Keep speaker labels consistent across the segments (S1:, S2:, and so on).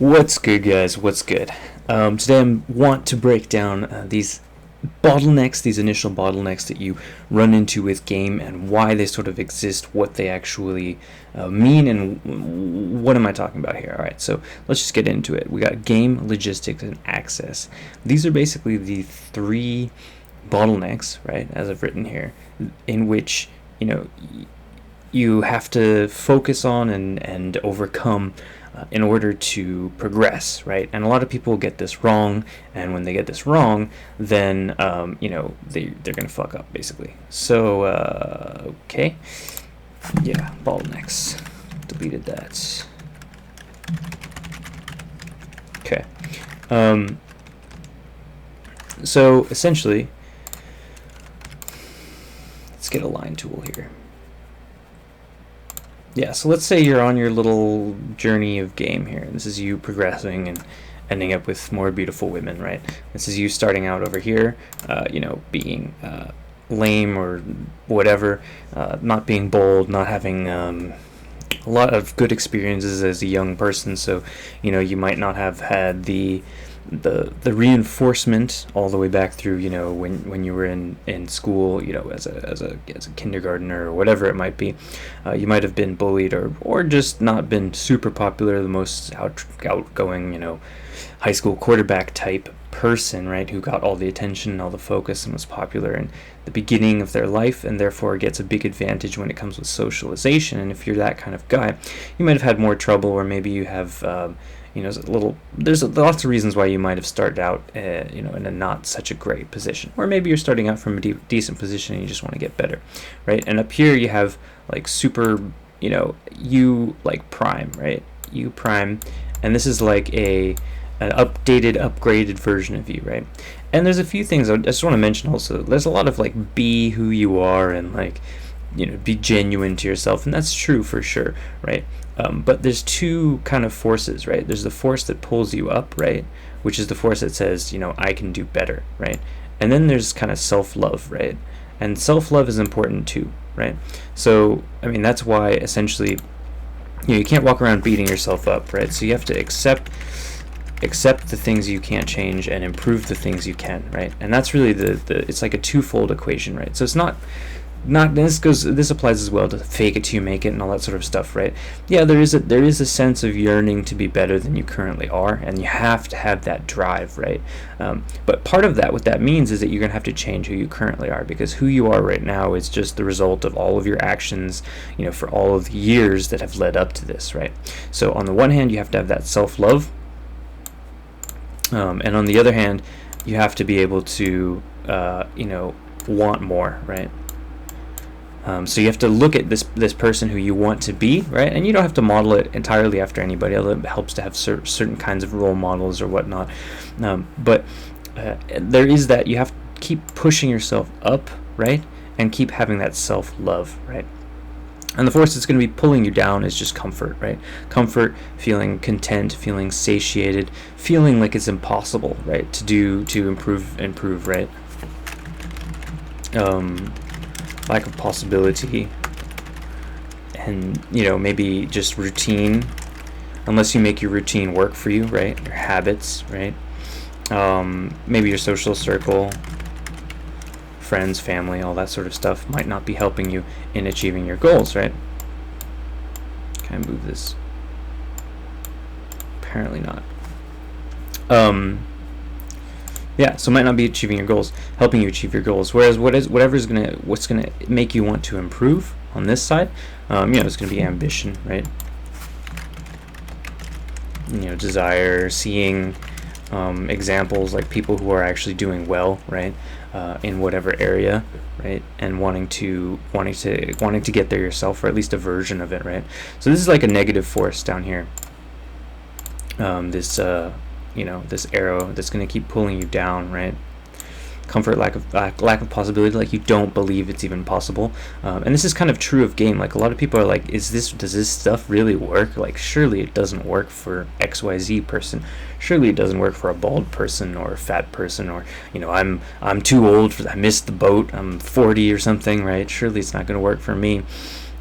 S1: What's good, guys? What's good? Today I want to break down these bottlenecks, these initial bottlenecks that you run into with game and why they sort of exist, what they actually mean, and what am I talking about here? Alright, so let's just get into it. We got game, logistics, and access. These are basically the three bottlenecks, right, as I've written here, in which, you have to focus on and overcome in order to progress, right? And a lot of people get this wrong, and when they get this wrong, then they're gonna fuck up basically. So okay, yeah, bottlenecks. Deleted that. Okay. So essentially, let's get a line tool here. Yeah, so let's say you're on your little journey of game here. This is you progressing and ending up with more beautiful women, right? This is you starting out over here, being lame or whatever, not being bold, not having a lot of good experiences as a young person. So, you might not have had the reinforcement all the way back through, when you were in school, as a kindergartner or whatever it might be. You might have been bullied or just not been super popular, the most outgoing, high school quarterback type person, right, who got all the attention and all the focus and was popular in the beginning of their life, and therefore gets a big advantage when it comes with socialization. And if you're that kind of guy, you might have had more trouble, or maybe you have there's lots of reasons why you might have started out in a not such a great position, or maybe you're starting out from a decent position and you just want to get better, right? And up here you have like super, you like prime, right? You prime, and this is like an upgraded version of you, right? And there's a few things I just want to mention also. There's a lot of like be who you are and like be genuine to yourself, and that's true for sure, right? But there's two kind of forces, right? There's the force that pulls you up, right, which is the force that says, I can do better, right? And then there's kind of self-love, right? And self-love is important too, right? So that's why essentially you can't walk around beating yourself up, right? So you have to accept the things you can't change and improve the things you can, right? And that's really it's like a twofold equation, right? So it's not this applies as well to fake it till you make it and all that sort of stuff, right? Yeah, there is a sense of yearning to be better than you currently are, and you have to have that drive, right? But part of that, what that means is that you're gonna have to change who you currently are, because who you are right now is just the result of all of your actions, for all of the years that have led up to this, right? So on the one hand, you have to have that self-love, and on the other hand, you have to be able to want more, right? So you have to look at this person who you want to be, right? And you don't have to model it entirely after anybody, although it helps to have certain kinds of role models or whatnot. But there is that you have to keep pushing yourself up, right? And keep having that self-love, right? And the force that's going to be pulling you down is just comfort, right? Comfort, feeling content, feeling satiated, feeling like it's impossible, right? To improve, right? Lack of possibility, and maybe just routine, unless you make your routine work for you, right? Your habits, right? Maybe your social circle, friends, family, all that sort of stuff might not be helping you in achieving your goals, right? Can I move this? Apparently not. Yeah, so it might not be achieving your goals, helping you achieve your goals. Whereas what's gonna make you want to improve on this side, it's gonna be ambition, right? Desire, seeing examples like people who are actually doing well, right, in whatever area, right, and wanting to get there yourself, or at least a version of it, right? So this is like a negative force down here. This arrow that's going to keep pulling you down, right? Comfort, lack of possibility, like you don't believe it's even possible. And this is kind of true of game. Like a lot of people are like, does this stuff really work? Like surely it doesn't work for XYZ person. Surely it doesn't work for a bald person or a fat person, or I'm too old I missed the boat, I'm 40 or something, right? Surely it's not going to work for me.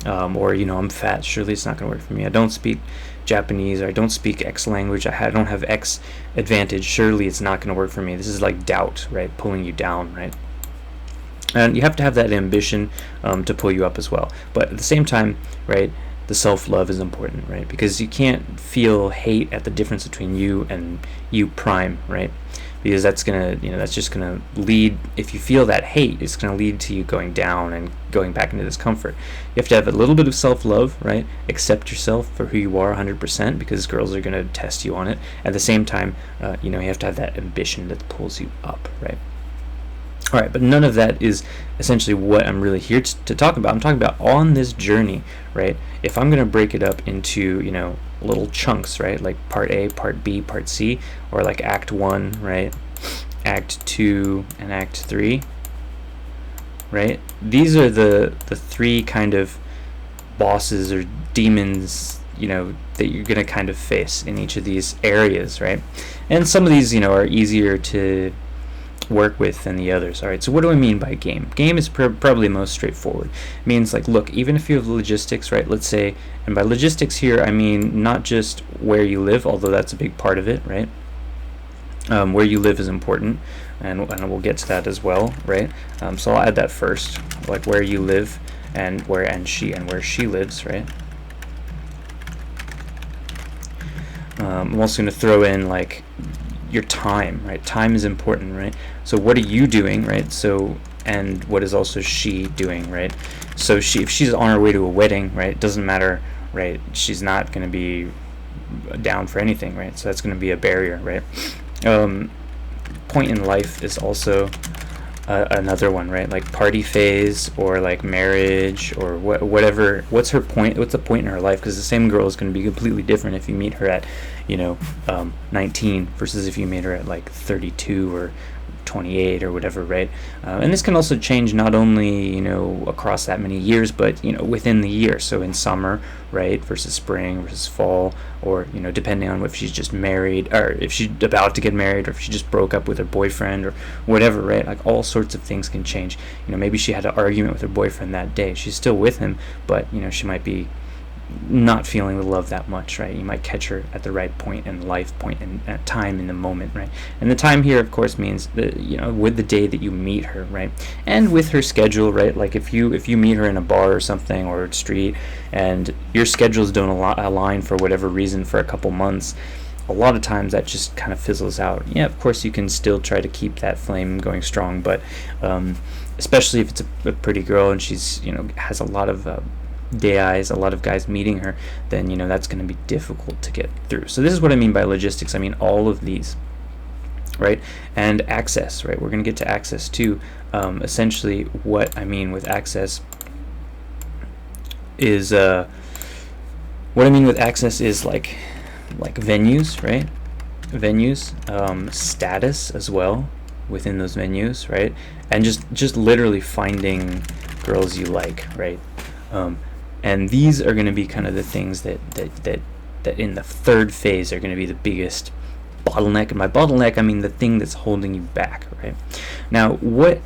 S1: Or I'm fat, surely it's not going to work for me. I don't speak Japanese, or I don't speak X language, I don't have X advantage, surely it's not going to work for me. This is like doubt, right? Pulling you down, right? And you have to have that ambition to pull you up as well. But at the same time, right, the self-love is important, right? Because you can't feel hate at the difference between you and you prime, right? Because that's gonna, that's just gonna lead. If you feel that hate, it's gonna lead to you going down and going back into discomfort. You have to have a little bit of self-love, right? Accept yourself for who you are 100%, because girls are gonna test you on it. At the same time, you have to have that ambition that pulls you up, right? All right, but none of that is essentially what I'm really here to talk about. I'm talking about on this journey, right? If I'm going to break it up into, little chunks, right? Like part A, part B, part C, or like act 1, right? Act 2 and act 3, right? These are the three kind of bosses or demons, that you're going to kind of face in each of these areas, right? And some of these, are easier to work with than the others. All right, so what do I mean by game? Game is probably most straightforward. It means like, look, even if you have logistics, right? Let's say, and by logistics here, I mean not just where you live, although that's a big part of it, right? Where you live is important, and we'll get to that as well, right? So I'll add that first, like where you live and where she lives, right? I'm also going to throw in like your time, right? Time is important, right? So what are you doing, right? So, and what is also she doing, right? So if she's on her way to a wedding, right, it doesn't matter, right? She's not going to be down for anything, right? So that's going to be a barrier, right? Point in life is also another one, right? Like party phase, or like marriage, or whatever. What's her point? What's the point in her life? Because the same girl is going to be completely different if you meet her at 19 versus if you meet her at like 32 or 28 or whatever, right? And this can also change not only across that many years, but within the year. So in summer, right, versus spring versus fall, or depending on if she's just married, or if she's about to get married, or if she just broke up with her boyfriend or whatever, right? Like all sorts of things can change. Maybe she had an argument with her boyfriend that day. She's still with him, but she might be not feeling the love that much, right? You might catch her at the right point in life, point in at time in the moment, right? And the time here, of course, means that with the day that you meet her, right? And with her schedule, right? Like if you meet her in a bar or something, or a street, and your schedules don't align for whatever reason for a couple months, a lot of times that just kind of fizzles out. Yeah, of course you can still try to keep that flame going strong, but especially if it's a pretty girl and she's has a lot of day eyes, a lot of guys meeting her, then that's going to be difficult to get through. So this is what I mean by logistics. I mean all of these, right? And access, right? We're going to get to access too. Essentially what I mean with access is like venues, right? Venues, status as well within those venues, right? And just literally finding girls you like, right? And these are going to be kind of the things that in the third phase are going to be the biggest bottleneck. And by bottleneck, I mean the thing that's holding you back, right? Now,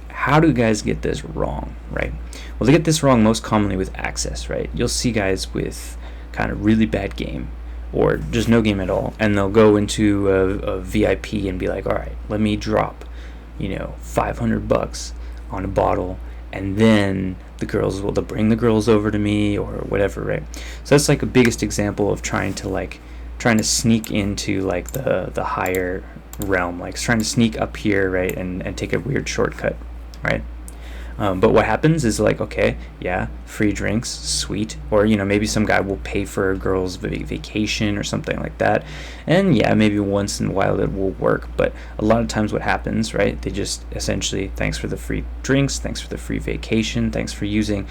S1: how do guys get this wrong, right? Well, they get this wrong most commonly with access, right? You'll see guys with kind of really bad game, or just no game at all, and they'll go into a VIP and be like, all right, let me drop $500 on a bottle, and then they'll bring the girls over to me or whatever, right? So that's like a biggest example of trying to sneak into like the higher realm, like trying to sneak up here, right, and take a weird shortcut, right? But what happens is like, okay, yeah, free drinks, sweet, or maybe some guy will pay for a girl's vacation or something like that, and yeah, maybe once in a while it will work. But a lot of times what happens, right, they just essentially, thanks for the free drinks, thanks for the free vacation, thanks for using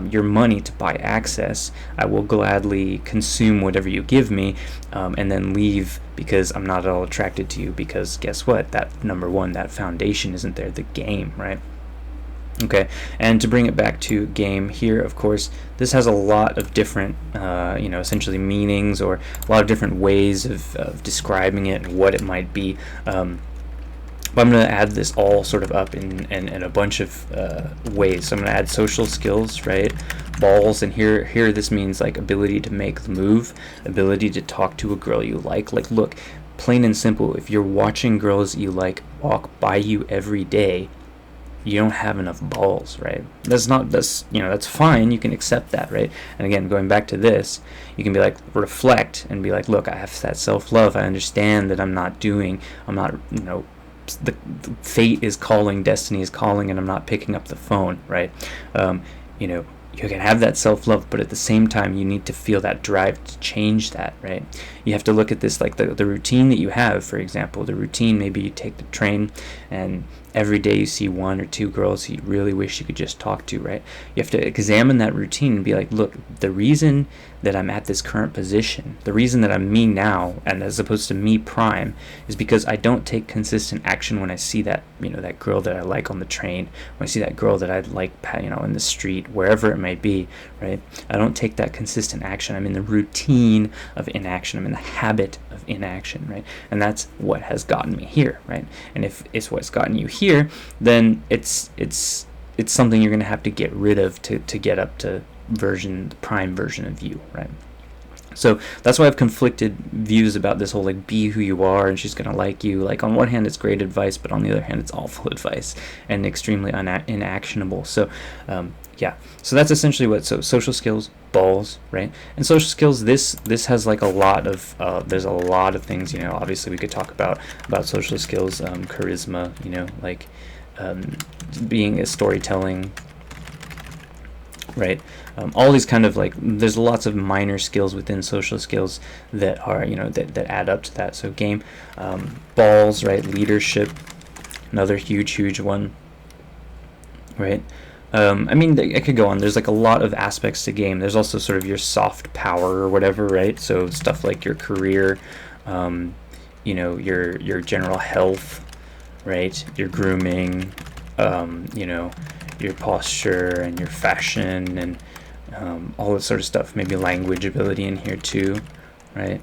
S1: your money to buy access, I will gladly consume whatever you give me, and then leave because I'm not at all attracted to you, because guess what, that number one, that foundation isn't there, the game, right? Okay, and to bring it back to game here, of course, this has a lot of different, essentially meanings, or a lot of different ways of describing it and what it might be. but I'm going to add this all sort of up in a bunch of ways. So I'm going to add social skills, right? Balls, and here this means like ability to make the move, ability to talk to a girl you like. Like, look, plain and simple, if you're watching girls you like walk by you every day, you don't have enough balls, right? That's fine. You can accept that, right? And again, going back to this, you can be like, reflect and be like, look, I have that self-love. I understand that I'm not, the fate is calling, destiny is calling, and I'm not picking up the phone, right? You know, you can have that self-love, but at the same time you need to feel that drive to change that, right? You have to look at this like the routine that you have. For example, the routine, maybe you take the train and every day you see one or two girls you really wish you could just talk to, right? You have to examine that routine and be like, look, the reason that I'm at this current position, the reason that I'm me now and as opposed to me prime, is because I don't take consistent action when I see that, that girl that I like on the train, when I see that girl that I like, in the street, wherever it might be, right? I don't take that consistent action. I'm in the routine of inaction. I'm in the habit of inaction, right? And that's what has gotten me here, right? And if it's what's gotten you here, then it's something you're going to have to get rid of to get up to the prime version of you, right? So that's why I have conflicted views about this whole like be who you are and she's gonna like you. Like on one hand it's great advice, but on the other hand it's awful advice and extremely inactionable. So yeah, so that's essentially social skills, balls, right? And social skills, this has like a lot of there's a lot of things, obviously we could talk about social skills, charisma, like being a storytelling, right? All these kind of like, there's lots of minor skills within social skills that are, that add up to that. So game, balls, right? Leadership, another huge one, right? I mean, I could go on. There's like a lot of aspects to game. There's also sort of your soft power or whatever, right? So stuff like your career, your general health, right? Your grooming, your posture and your fashion and all that sort of stuff. Maybe language ability in here too, right?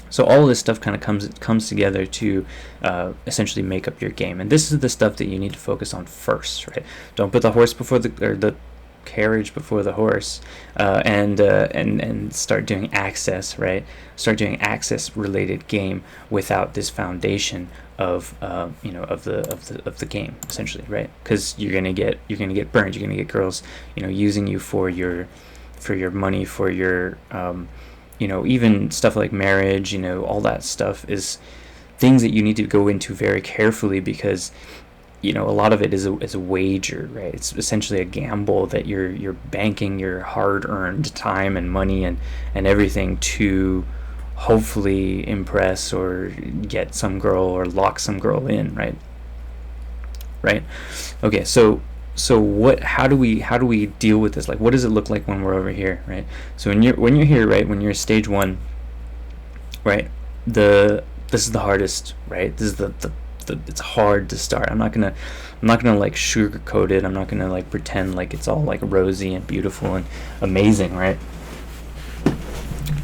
S1: So all of this stuff kind of comes together to essentially make up your game, and this is the stuff that you need to focus on first, right? Don't put the horse before the carriage before the horse, and start doing access, right? Start doing access related game without this foundation of the game, essentially, right? Because you're gonna get burned. You're gonna get girls using you for your money, for your even stuff like marriage, all that stuff is things that you need to go into very carefully, because a lot of it is a wager, right? It's essentially a gamble that you're banking your hard-earned time and money and everything to hopefully impress or get some girl or lock some girl in, right? Okay, so how do we deal with this? Like, what does it look like when we're over here, right? So when you're here, right, when you're stage 1, right, this is the hardest, right? This is it's hard to start. I'm not gonna like sugarcoat it. I'm not gonna like pretend like it's all like rosy and beautiful and amazing, right?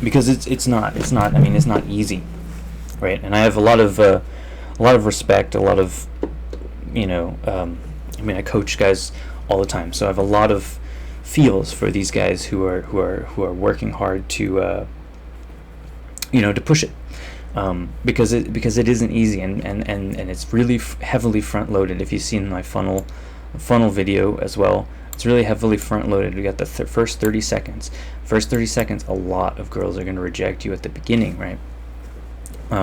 S1: Because it's not. I mean, it's not easy, right? And I have a lot of respect, a lot of I coach guys all the time, so I have a lot of feels for these guys who are working hard to to push it, because it isn't easy, and it's really heavily front loaded. If you've seen my funnel video as well, it's really heavily front loaded. We got the first 30 seconds. A lot of girls are going to reject you at the beginning, right?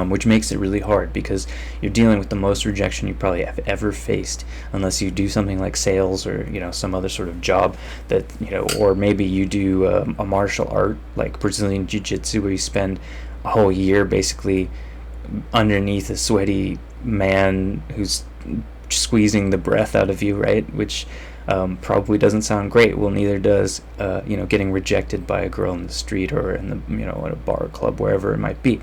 S1: Which makes it really hard, because you're dealing with the most rejection you probably have ever faced, unless you do something like sales or some other sort of job that or maybe you do a martial art like Brazilian Jiu-Jitsu, where you spend a whole year basically underneath a sweaty man who's squeezing the breath out of you, right? Which probably doesn't sound great. Well, neither does getting rejected by a girl in the street or in the at a bar or club, wherever it might be.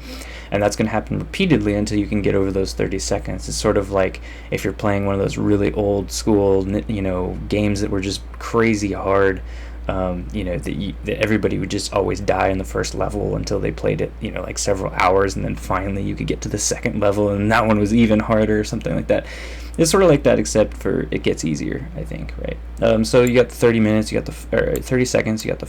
S1: And that's going to happen repeatedly until you can get over those 30 seconds. It's sort of like if you're playing one of those really old school games that were just crazy hard, that everybody would just always die in the first level until they played it, like several hours, and then finally you could get to the second level, and that one was even harder or something like that. It's sort of like that, except for it gets easier, I think, right? So you got the 30 minutes, you got the 30 seconds, you got the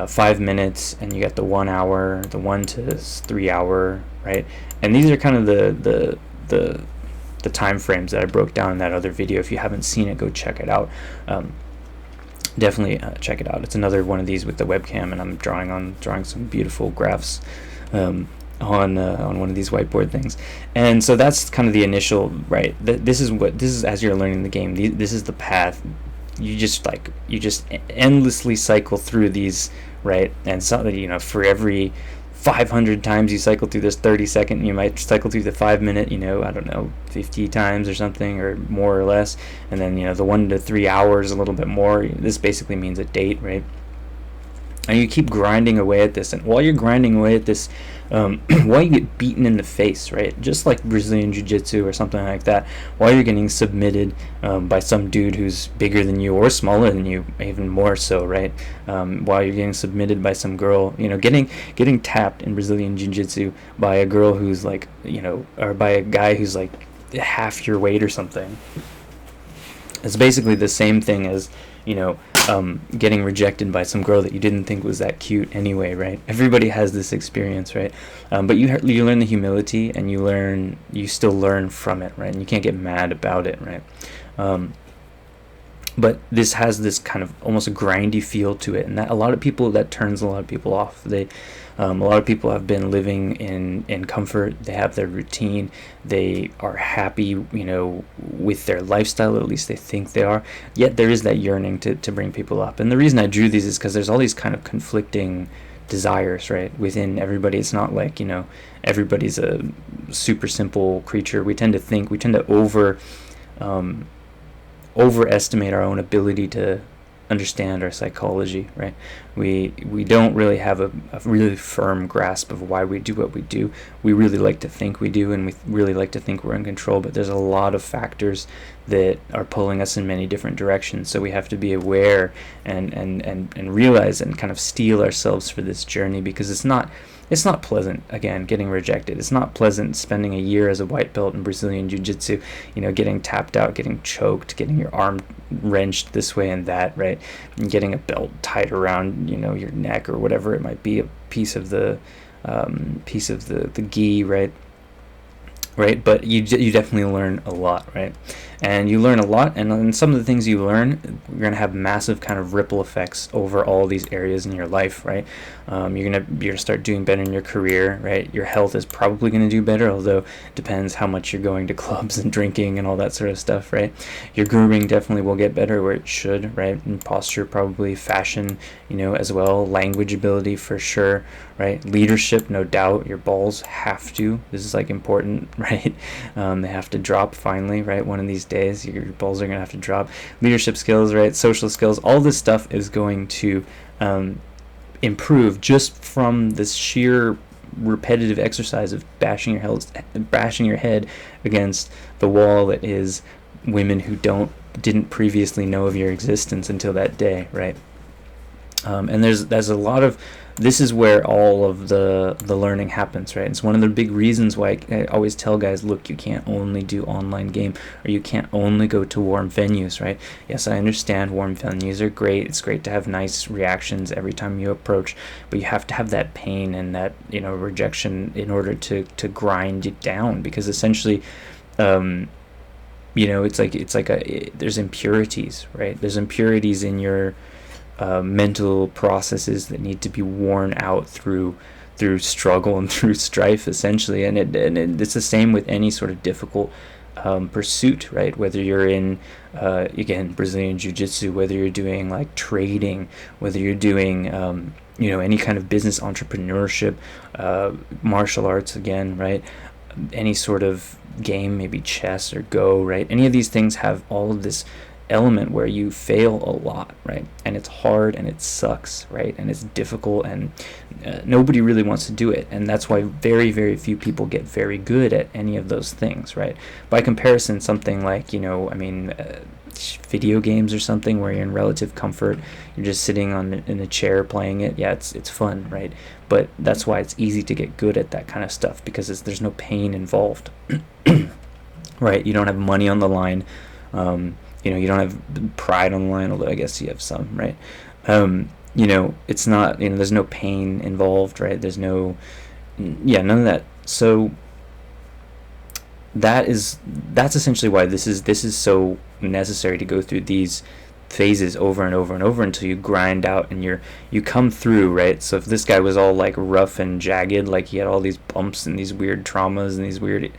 S1: 5 minutes, and you got the 1 hour, the 1 to 3 hour, right? And these are kind of the time frames that I broke down in that other video. If you haven't seen it, go check it out. Definitely check it out. It's another one of these with the webcam, and I'm drawing some beautiful graphs on one of these whiteboard things. And so that's kind of the initial, right? This is as you're learning the game. This is the path. You just endlessly cycle through these, right? And so, for every 500 times you cycle through this 30-second, you might cycle through the 5-minute, I don't know, 50 times or something, or more or less. And then, the 1 to 3 hours, a little bit more. This basically means a date, right? And you keep grinding away at this, and while you're grinding away at this, while you get beaten in the face, right, just like Brazilian Jiu-Jitsu or something like that, while you're getting submitted by some dude who's bigger than you or smaller than you, even more so, right, while you're getting submitted by some girl, getting tapped in Brazilian Jiu-Jitsu by a girl who's like, or by a guy who's like half your weight or something. It's basically the same thing as, getting rejected by some girl that you didn't think was that cute anyway, right? Everybody has this experience, right? But you learn the humility, and you still learn from it, right? And you can't get mad about it, right? But this has this kind of almost a grindy feel to it, and that turns a lot of people off. A lot of people have been living in comfort. They have their routine. They are happy, with their lifestyle, or at least they think they are. Yet there is that yearning to bring people up. And the reason I drew these is because there's all these kind of conflicting desires, right, within everybody. It's not like, everybody's a super simple creature. We tend to overestimate our own ability to understand our psychology, right? We don't really have a really firm grasp of why we do what we do. We really like to think we do, and we really like to think we're in control, but there's a lot of factors that are pulling us in many different directions. So we have to be aware and realize and kind of steel ourselves for this journey, because it's not pleasant, again, getting rejected. It's not pleasant spending a year as a white belt in Brazilian Jiu-Jitsu, getting tapped out, getting choked, getting your arm wrenched this way and that, right? And getting a belt tied around, your neck or whatever it might be, a piece of the gi, right? Right, but you definitely learn a lot, right? And you learn a lot, and some of the things you learn, you're gonna have massive kind of ripple effects over all these areas in your life, right? You're gonna start doing better in your career, right? Your health is probably gonna do better, although it depends how much you're going to clubs and drinking and all that sort of stuff, right? Your grooming definitely will get better where it should, right? And posture, probably, fashion, as well. Language ability for sure, right? Leadership, no doubt. Your balls have to. This is like important, right? They have to drop finally, right? One of these days, your balls are gonna have to drop. Leadership skills, right? Social skills. All this stuff is going to improve just from this sheer repetitive exercise of bashing your head against the wall that is women who didn't previously know of your existence until that day, right? And there's a lot of, this is where all of the learning happens, right? It's one of the big reasons why I always tell guys, look, you can't only do online game, or you can't only go to warm venues, right? Yes, I understand warm venues are great. It's great to have nice reactions every time you approach, but you have to have that pain and that, rejection in order to grind it down, because essentially, it's like there's impurities, right? There's impurities in your mental processes that need to be worn out through struggle and through strife, essentially. And it's the same with any sort of difficult pursuit, right? Whether you're in again, Brazilian Jiu-Jitsu, whether you're doing like trading, whether you're doing any kind of business entrepreneurship, martial arts, again, right? Any sort of game, maybe chess or Go, right? Any of these things have all of this element where you fail a lot, right? And it's hard and it sucks, right? And it's difficult, and nobody really wants to do it. And that's why very, very few people get very good at any of those things, right? By comparison, something like, video games or something where you're in relative comfort, you're just sitting in a chair playing it. Yeah, it's fun, right? But that's why it's easy to get good at that kind of stuff, because there's no pain involved. Right? You don't have money on the line. You don't have pride on the line, although I guess you have some, right? It's not, there's no pain involved, right? There's no, none of that. So that's essentially why this is so necessary, to go through these phases over and over and over until you grind out and you come through, right? So if this guy was all like rough and jagged, like he had all these bumps and these weird traumas and these weird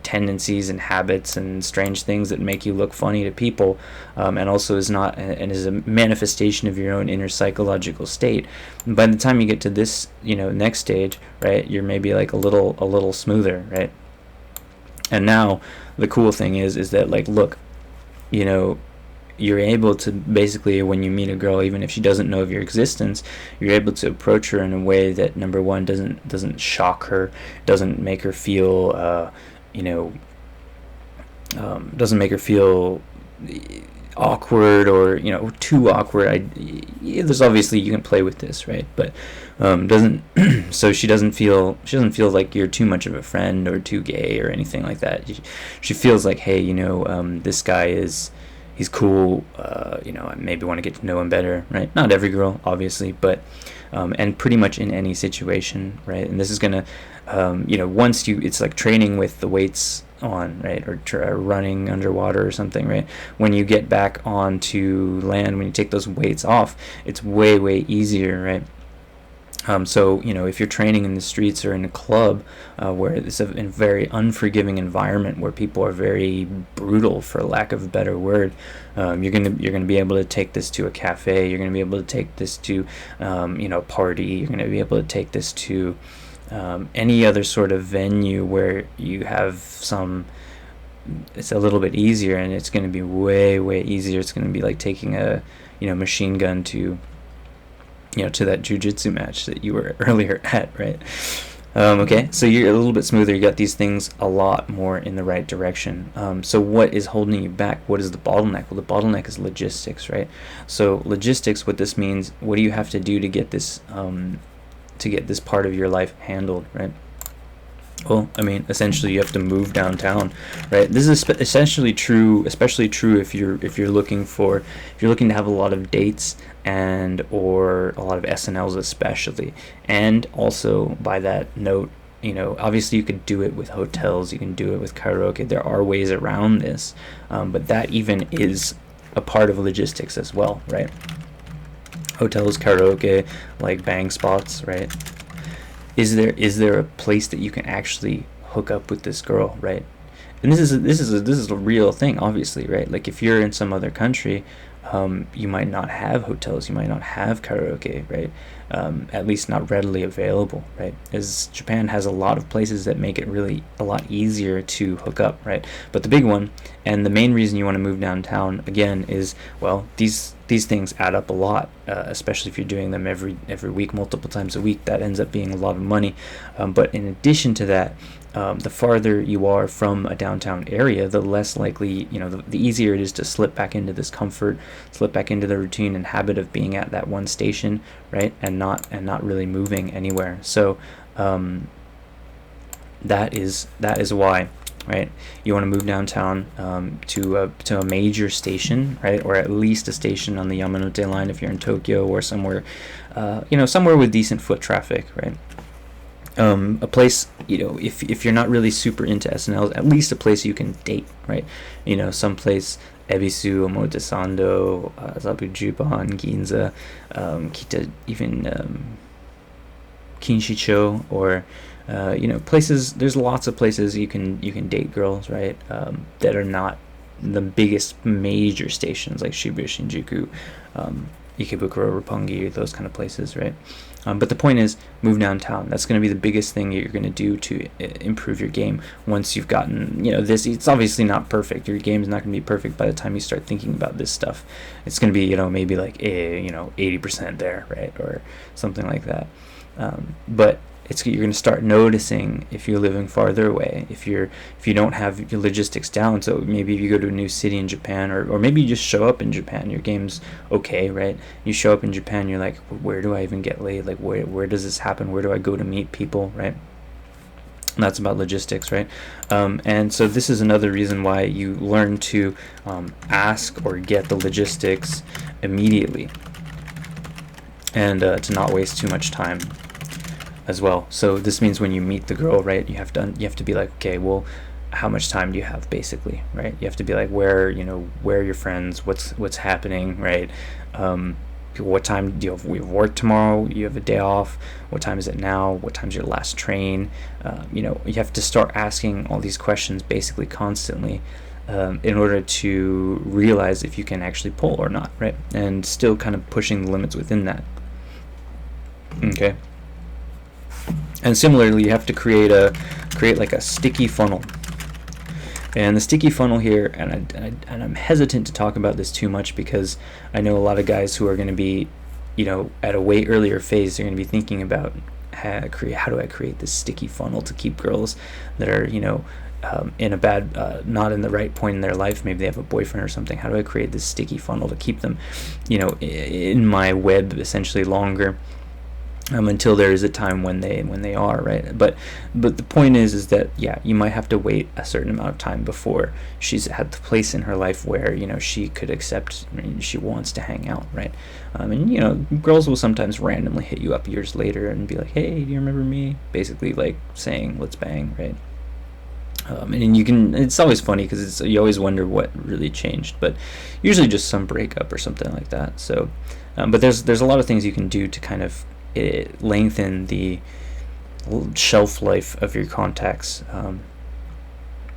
S1: tendencies and habits and strange things that make you look funny to people, and also is not, and is a manifestation of your own inner psychological state. And by the time you get to this, next stage, right, you're maybe like a little smoother, right? And now the cool thing is that, like, look, you're able to basically, when you meet a girl, even if she doesn't know of your existence, you're able to approach her in a way that, number one, doesn't shock her, doesn't make her feel doesn't make her feel awkward, or too awkward. There's obviously, you can play with this, right? But doesn't so she doesn't feel like you're too much of a friend or too gay or anything like that. She feels like, hey, this guy he's cool. I maybe want to get to know him better, right? Not every girl, obviously, but and pretty much in any situation, right? And this is gonna once it's like training with the weights on, right, or running underwater or something, right? When you get back onto land, when you take those weights off, it's way easier, right? So if you're training in the streets or in a club, where it's a very unforgiving environment where people are very brutal, for lack of a better word, you're gonna be able to take this to a cafe. You're gonna be able to take this to a party. You're gonna be able to take this to any other sort of venue where you have it's a little bit easier, and it's going to be way easier. It's going to be like taking a machine gun to to that jiu-jitsu match that you were earlier at, right? Okay, so you're a little bit smoother. You got these things a lot more in the right direction. So what is holding you back? What is the bottleneck? Well, the bottleneck is logistics, right? So logistics, what this means, what do you have to do to get this part of your life handled, right? Well, I mean, essentially you have to move downtown, right? This is essentially true, especially true if you're looking to have a lot of dates or a lot of SNLs especially. And also, by that note, obviously you could do it with hotels, you can do it with karaoke. There are ways around this, but that even is a part of logistics as well, right? Hotels, karaoke, like bang spots, right? Is there a place that you can actually hook up with this girl, right? And this is a real thing, obviously, right? Like if you're in some other country, you might not have hotels, you might not have karaoke, right? At least not readily available, right? As Japan has a lot of places that make it really a lot easier to hook up, right? But the big one, and the main reason you want to move downtown, again, is, well, these things add up a lot, especially if you're doing them every week, multiple times a week. That ends up being a lot of money. But in addition to that, the farther you are from a downtown area, the less likely, the easier it is to slip back into this comfort, slip back into the routine and habit of being at that one station, right, and not really moving anywhere. So that is why, right, you want to move downtown to a major station, right, or at least a station on the Yamanote line if you're in Tokyo, or somewhere somewhere with decent foot traffic, right? A place, if you're not really super into SNLs, at least a place you can date, right? Some place, Ebisu, Omotesando, Zabujuban, Ginza, Kita, even Kinshicho, or places. There's lots of places you can date girls, right? That are not the biggest major stations like Shibuya, Shinjuku, Ikebukuro, Roppongi, those kind of places, right? But the point is, move downtown. That's going to be the biggest thing that you're going to do to improve your game once you've gotten, this. It's obviously not perfect. Your game's not going to be perfect by the time you start thinking about this stuff. It's going to be, maybe like 80% there, right, or something like that. But you're going to start noticing if you're living farther away, if you don't have your logistics down. So maybe if you go to a new city in Japan, or maybe you just show up in Japan, your game's okay, right? You show up in Japan, you're like, where do I even get laid? Like, where does this happen? Where do I go to meet people, right? And that's about logistics, right? And so this is another reason why you learn to ask or get the logistics immediately, and to not waste too much time as well. So this means when you meet the girl, right, you have to be like, okay, well, how much time do you have, basically, right? You have to be like, where are your friends, what's happening, right? What time do you have? We have work tomorrow, you have a day off, what time is it now, what time's your last train? You have to start asking all these questions basically constantly, in order to realize if you can actually pull or not, right? And still kind of pushing the limits within that. Okay. And similarly, you have to create like a sticky funnel. And the sticky funnel here, and I'm hesitant to talk about this too much, because I know a lot of guys who are going to be, at a way earlier phase, they're going to be thinking about how do I create this sticky funnel to keep girls that are, in a bad, not in the right point in their life. Maybe they have a boyfriend or something. How do I create this sticky funnel to keep them, in my web essentially longer? Until there is a time when they are, right? But the point is that, yeah, you might have to wait a certain amount of time before she's at the place in her life where she could accept, she wants to hang out, right? And girls will sometimes randomly hit you up years later and be like, hey, do you remember me? Basically like saying, let's bang, right? And it's always funny because you always wonder what really changed, but usually just some breakup or something like that. So but there's a lot of things you can do to kind of lengthen the shelf life of your contacts.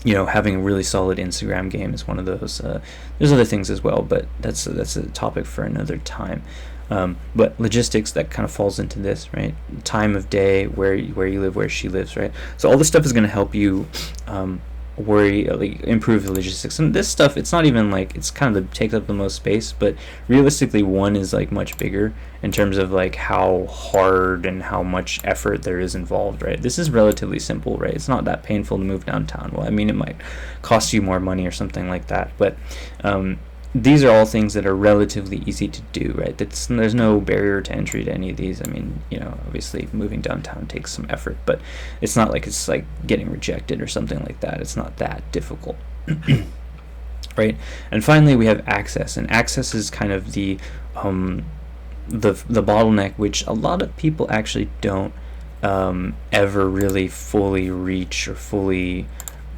S1: Having a really solid Instagram game is one of those. There's other things as well, but that's a topic for another time. But logistics, that kind of falls into this, right? Time of day, where you live, where she lives, right? So all this stuff is going to help you improve the logistics. And this stuff, it's not even like, it's kind of takes up the most space, but realistically, one is like much bigger in terms of like how hard and how much effort there is involved, right? This is relatively simple, right? It's not that painful to move downtown. Well, I mean, it might cost you more money or something like that, but these are all things that are relatively easy to do, right? There's no barrier to entry to any of these. I mean, obviously moving downtown takes some effort, but it's not like it's like getting rejected or something like that. It's not that difficult. Right? And finally, we have access, and access is kind of the bottleneck, which a lot of people actually don't ever really fully reach or fully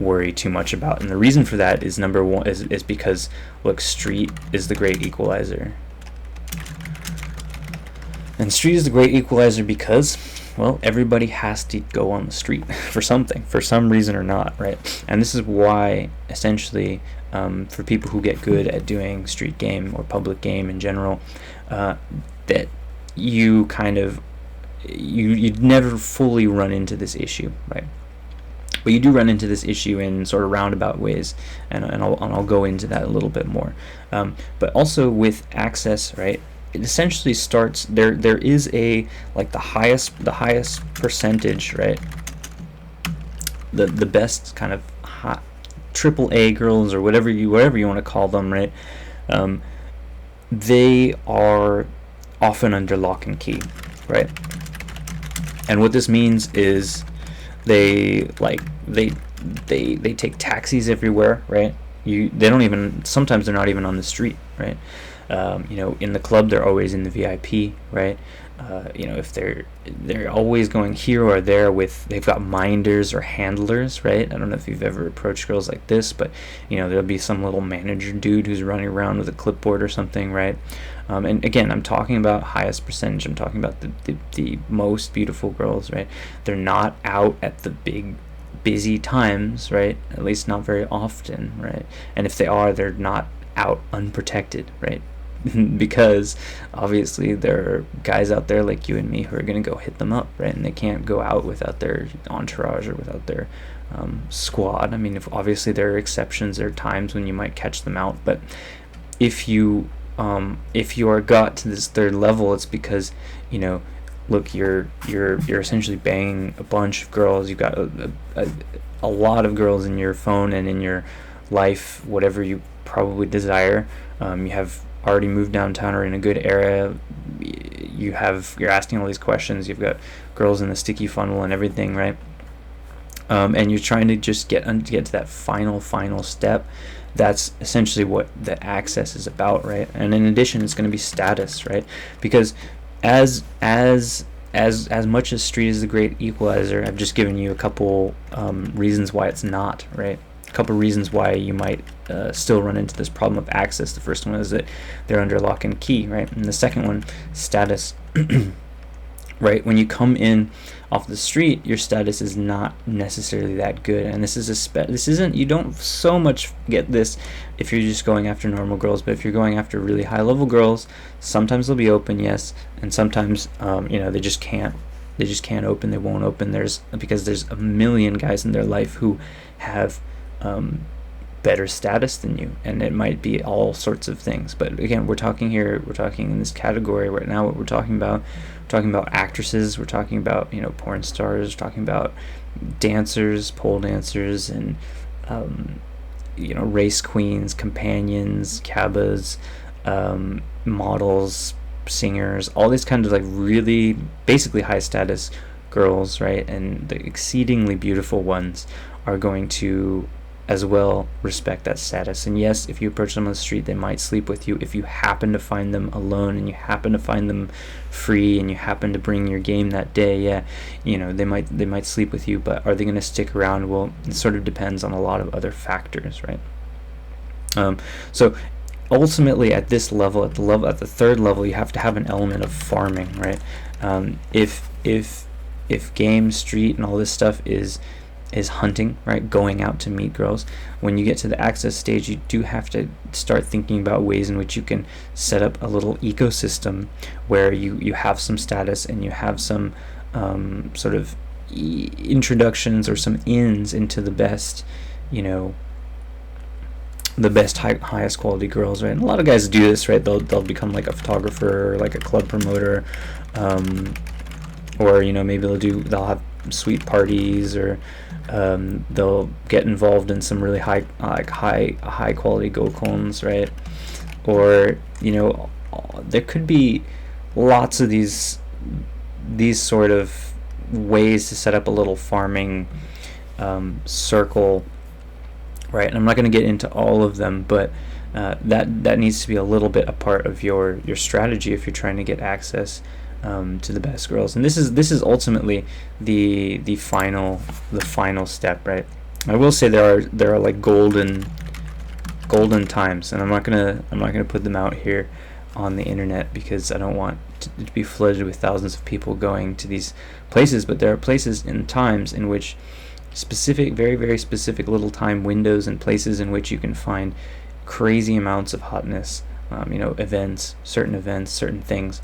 S1: worry too much about. And the reason for that is, number one, is because, look, street is the great equalizer. And street is the great equalizer because, well, everybody has to go on the street for something, for some reason or not, right? And this is why, essentially, for people who get good at doing street game or public game in general, that you kind of, you'd never fully run into this issue, right? But you do run into this issue in sort of roundabout ways, and I'll go into that a little bit more. But also with access, right? It essentially starts there. There is a like the highest percentage, right? The best kind of hot AAA girls, or whatever you want to call them, right? They are often under lock and key, right? And what this means is they take taxis everywhere, right? Sometimes they're not even on the street, right? In the club, they're always in the VIP, right? If they're always going here or there they've got minders or handlers, right? I don't know if you've ever approached girls like this, but there'll be some little manager dude who's running around with a clipboard or something, right? And again, I'm talking about highest percentage. I'm talking about the most beautiful girls, right? They're not out at the big busy times, right? At least not very often, right? And if they are, they're not out unprotected, right? Because obviously there are guys out there like you and me who are going to go hit them up, right? And they can't go out without their entourage or without their squad. I mean, obviously there are exceptions, there are times when you might catch them out, but if you are got to this third level, it's because look, you're essentially banging a bunch of girls. You've got a lot of girls in your phone and in your life, whatever you probably desire. You have already moved downtown or in a good area. You're asking all these questions. You've got girls in the sticky funnel and everything, right? And you're trying to just get to that final step. That's essentially what the access is about, right? And in addition, it's going to be status, right? Because as much as Street is the great equalizer, I've just given you a couple reasons why it's not, right? A couple reasons why you might still run into this problem of access. The first one is that they're under lock and key, right? And the second one, status. Right, when you come in off the street, your status is not necessarily that good, and this isn't, you don't so much get this if you're just going after normal girls, but if you're going after really high level girls, sometimes they'll be open, yes, and sometimes they just can't open, they won't open. Because there's a million guys in their life who have better status than you, and it might be all sorts of things. But again, we're talking in this category right now. What we're talking about actresses, we're talking about porn stars, we're talking about dancers, pole dancers, and race queens, companions, cabas, models, singers, all these kinds of like really basically high status girls, right? And the exceedingly beautiful ones are going to as well respect that status. And yes, if you approach them on the street, they might sleep with you. If you happen to find them alone and you happen to find them free and you happen to bring your game that day, they might sleep with you, but are they going to stick around? Well, it sort of depends on a lot of other factors, right? So ultimately at this level, at the third level, you have to have an element of farming, right? If game, street, and all this stuff is hunting, right? Going out to meet girls. When you get to the access stage, you do have to start thinking about ways in which you can set up a little ecosystem where you have some status and you have some sort of introductions or some ins into the best, highest quality girls, right? And a lot of guys do this, right? They'll become like a photographer or like a club promoter, or maybe they'll have sweet parties, or they'll get involved in some really high quality go-cons, right? Or there could be lots of these sort of ways to set up a little farming circle, right? And I'm not going to get into all of them, but that needs to be a little bit a part of your strategy if you're trying to get access to the best girls. And this is ultimately the final step, right? I will say there are like golden times, and I'm not gonna put them out here on the internet because I don't want to be flooded with thousands of people going to these places. But there are places and times in which very, very specific little time windows and places in which you can find crazy amounts of hotness, events, certain things,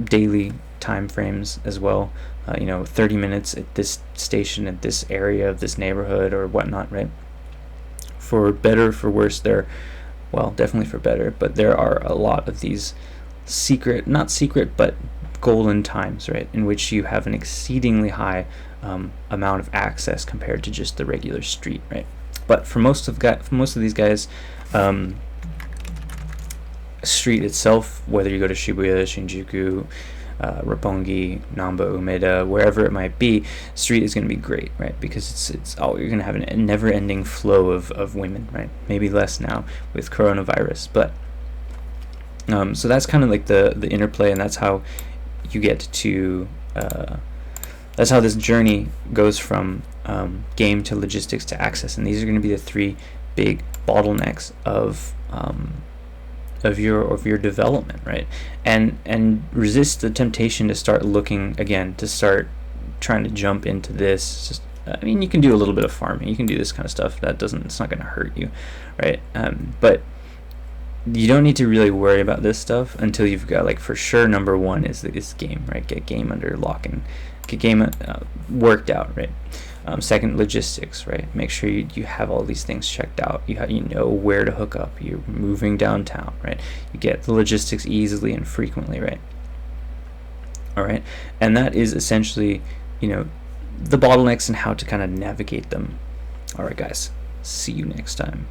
S1: daily time frames as well, 30 minutes at this station, at this area of this neighborhood or whatnot, right? For better, for worse, definitely for better, but there are a lot of these not secret, but golden times, right, in which you have an exceedingly high amount of access compared to just the regular street, right? But for most of these guys, street itself, whether you go to Shibuya, Shinjuku, Roppongi, Namba, Umeda, wherever it might be, street is going to be great, right? Because you're going to have a never-ending flow of women, right? Maybe less now with coronavirus, but so that's kind of like the interplay, and that's how you get to that's how this journey goes from game to logistics to access. And these are going to be the three big bottlenecks of your development, right? And resist the temptation to start looking again, to start trying to jump into this. You can do a little bit of farming, you can do this kind of stuff. It's not going to hurt you, right? But you don't need to really worry about this stuff until you've got, like, for sure, number one is game, right? Get game under lock and get game worked out, right? Second, logistics, right? Make sure you have all these things checked out. You know where to hook up. You're moving downtown, right? You get the logistics easily and frequently, right? All right, and that is essentially, the bottlenecks and how to kind of navigate them. All right, guys, see you next time.